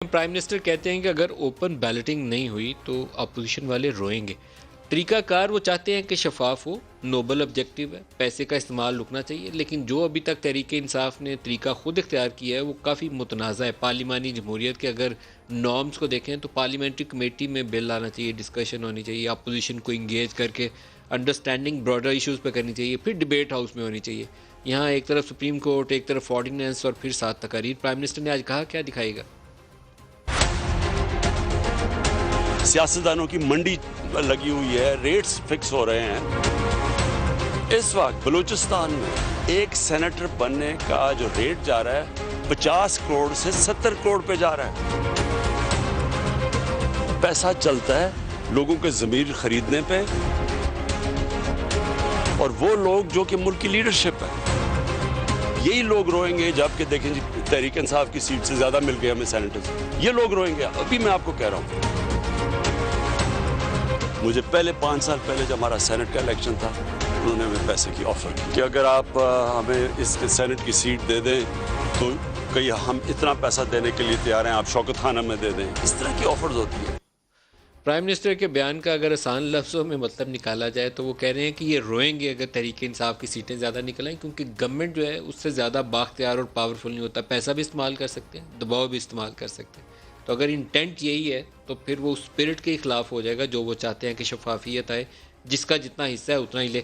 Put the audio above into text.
Prime minister کہتے ہیں کہ اگر اوپن بیلٹنگ نہیں ہوئی تو اپوزیشن والے روئیں گے۔ طریقہ کار وہ چاہتے ہیں کہ شفاف ہو، نوبل آبجیکٹو ہے، پیسے کا استعمال رکنا چاہیے، لیکن جو ابھی تک تحریک انصاف نے طریقہ خود اختیار کیا ہے وہ کافی متنازع ہے۔ پارلیمانی جمہوریت کے اگر نارمز کو دیکھیں تو پارلیمنٹری کمیٹی میں بل آنا چاہیے، ڈسکشن ہونی چاہیے، اپوزیشن کو انگیج کر کے انڈرسٹینڈنگ براڈر ایشوز پہ کرنی چاہیے، پھر ڈیبیٹ ہاؤس میں ہونی چاہیے۔ یہاں ایک طرف سپریم کورٹ، ایک طرف آرڈیننس اور پھر 7 تقاریر۔ پرائم منسٹر نے آج کہا کیا دکھائے گا؟ سیاستدانوں کی منڈی لگی ہوئی ہے، ریٹس فکس ہو رہے ہیں۔ اس وقت بلوچستان میں ایک سینیٹر بننے کا جو ریٹ جا رہا ہے 50 کروڑ سے 70 کروڑ پہ جا رہا ہے۔ پیسہ چلتا ہے لوگوں کے ضمیر خریدنے پہ، اور وہ لوگ جو کہ ملک کی لیڈرشپ ہے، یہی لوگ روئیں گے جب کہ دیکھیں جی تحریک انصاف کی سیٹ سے زیادہ مل گئے ہمیں سینیٹرز، یہ لوگ روئیں گے۔ ابھی میں آپ کو کہہ رہا ہوں، مجھے پہلے 5 سال پہلے جب ہمارا سینٹ کا الیکشن تھا انہوں نے ہمیں پیسے کی آفر کی کہ اگر آپ ہمیں اس سینٹ کی سیٹ دے دیں تو کہیں ہم اتنا پیسہ دینے کے لیے تیار ہیں، آپ شوکت خان ہمیں دے دیں۔ اس طرح کی آفرز ہوتی ہے۔ پرائم منسٹر کے بیان کا اگر آسان لفظوں میں مطلب نکالا جائے تو وہ کہہ رہے ہیں کہ یہ روئیں گے اگر تحریک انصاف کی سیٹیں زیادہ نکل آئیں، کیونکہ گورنمنٹ جو ہے اس سے زیادہ بااختیار اور پاورفل نہیں ہوتا، پیسہ بھی استعمال کر سکتے ہیں، دباؤ بھی استعمال کر سکتے ہیں۔ تو اگر انٹینٹ یہی ہے تو پھر وہ اسپرٹ کے خلاف ہو جائے گا جو وہ چاہتے ہیں کہ شفافیت آئے، جس کا جتنا حصہ ہے اتنا ہی لے۔